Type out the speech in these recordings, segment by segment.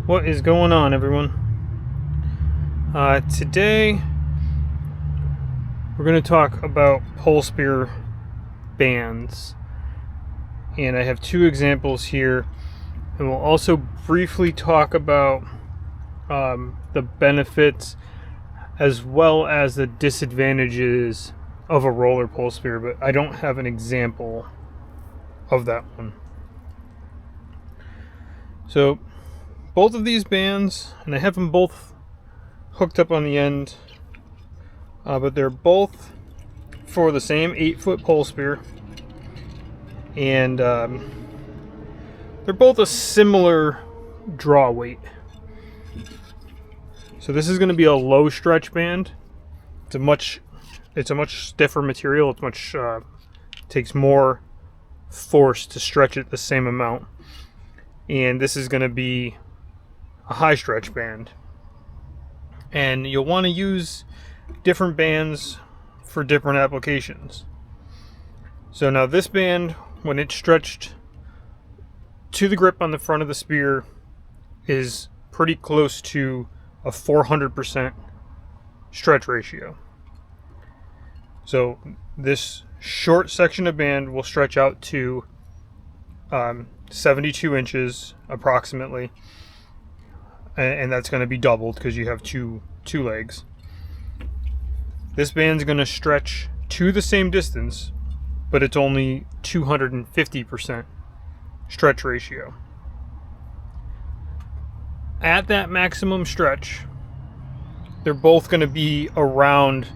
What is going on, everyone? Today we're going to talk about Polespear bands, and I have two examples here, and we'll also briefly talk about the benefits as well as the disadvantages of a roller Polespear, but I don't have an example of that one. So both of these bands, and I have them both hooked up on the end, but they're both for the same 8-foot Polespear, and they're both a similar draw weight. So this is going to be a low stretch band. It's a much stiffer material. Takes more force to stretch it the same amount, and this is going to be a high stretch band, and you'll want to use different bands for different applications. So now this band, when it's stretched to the grip on the front of the spear, is pretty close to a 400% stretch ratio. So this short section of band will stretch out to 72 inches approximately, and that's going to be doubled because you have two legs. This band's going to stretch to the same distance, but it's only 250% stretch ratio. At that maximum stretch, they're both going to be around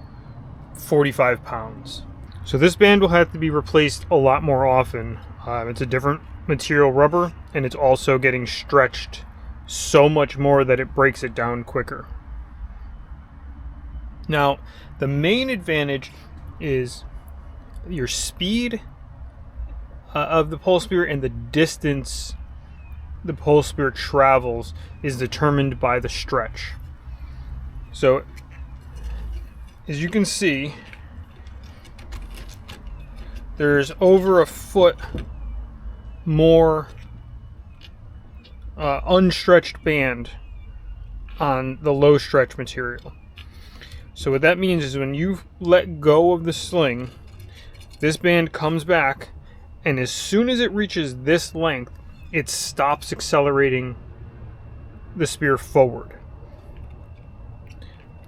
45 pounds. So this band will have to be replaced a lot more often. It's a different material rubber, and it's also getting stretched so much more that it breaks it down quicker. Now, the main advantage is your speed of the Polespear, and the distance the Polespear travels is determined by the stretch. So, as you can see, there's over a foot more unstretched band on the low stretch material. So what that means is when you let go of the sling, this band comes back, and as soon as it reaches this length, it stops accelerating the spear forward.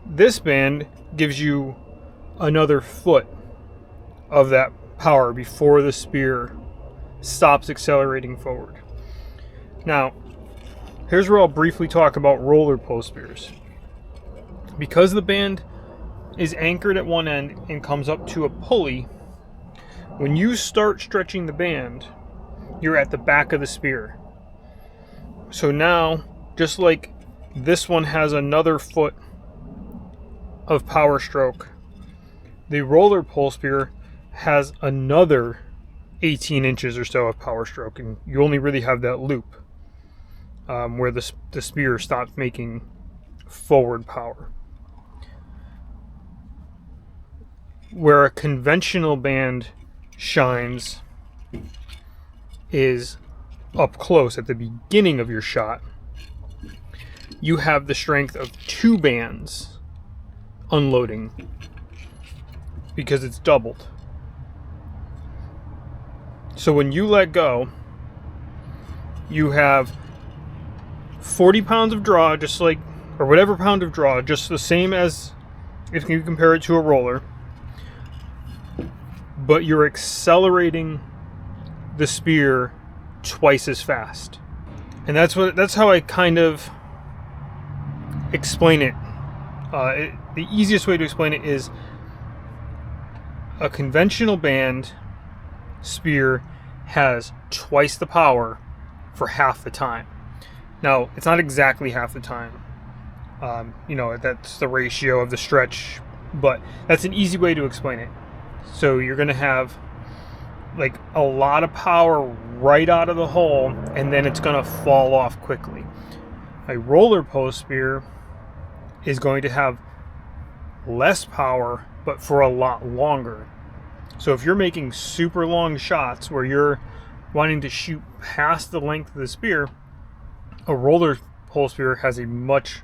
This band gives you another foot of that power before the spear stops accelerating forward. Now, here's where I'll briefly talk about roller Polespears. Because the band is anchored at one end and comes up to a pulley, when you start stretching the band, you're at the back of the spear. So now, just like this one has another foot of power stroke, the roller Polespear has another 18 inches or so of power stroke, and you only really have that loop where the spear stops making forward power. Where a conventional band shines is up close at the beginning of your shot. You have the strength of two bands unloading because it's doubled. So when you let go, you have 40 pounds of draw, or whatever pound of draw, just the same as if you compare it to a roller, but you're accelerating the spear twice as fast. And that's how I kind of explain it. The easiest way to explain it is a conventional band spear has twice the power for half the time. Now, it's not exactly half the time. That's the ratio of the stretch, but that's an easy way to explain it. So you're going to have like a lot of power right out of the hole, and then it's going to fall off quickly. A roller Polespear is going to have less power, but for a lot longer. So if you're making super long shots where you're wanting to shoot past the length of the spear, a roller Polespear has a much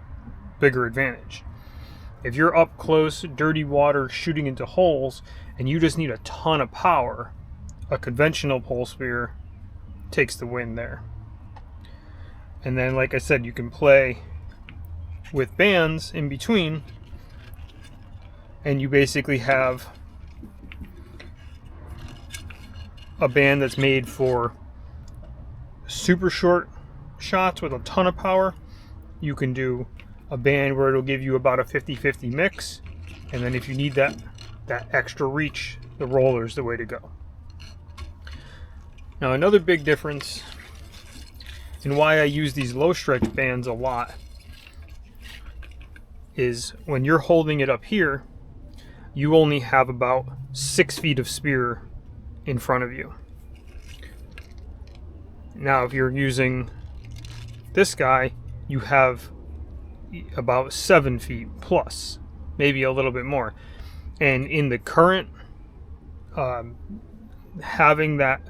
bigger advantage. If you're up close, dirty water, shooting into holes, and you just need a ton of power, a conventional Polespear takes the win there. And then, like I said, you can play with bands in between, and you basically have a band that's made for super short shots with a ton of power. You can do a band where it'll give you about a 50-50 mix, and then if you need that extra reach, the roller's the way to go. Now, another big difference and why I use these low stretch bands a lot is when you're holding it up here, you only have about 6 feet of spear in front of you. Now, if you're using this guy, you have about 7 feet plus, maybe a little bit more. And in the current, having that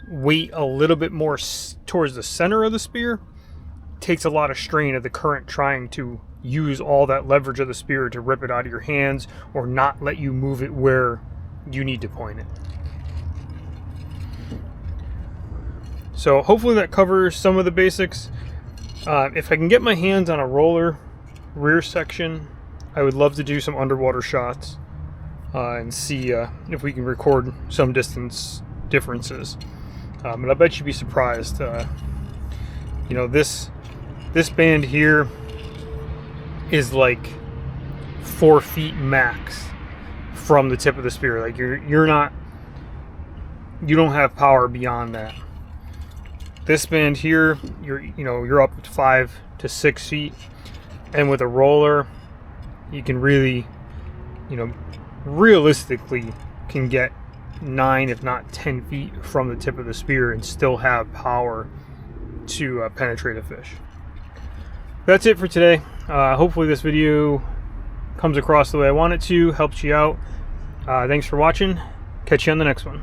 weight a little bit more towards the center of the spear takes a lot of strain of the current trying to use all that leverage of the spear to rip it out of your hands or not let you move it where you need to point it. So hopefully that covers some of the basics. If I can get my hands on a roller rear section, I would love to do some underwater shots and see if we can record some distance differences. And I bet you'd be surprised. You know, this band here is like 4 feet max from the tip of the spear. Like you don't have power beyond that. This band here, you're up to 5 to 6 feet, and with a roller, you can really, realistically can get 9 if not 10 feet from the tip of the spear and still have power to penetrate a fish. That's it for today. Hopefully this video comes across the way I want it to, helps you out. Thanks for watching. Catch you on the next one.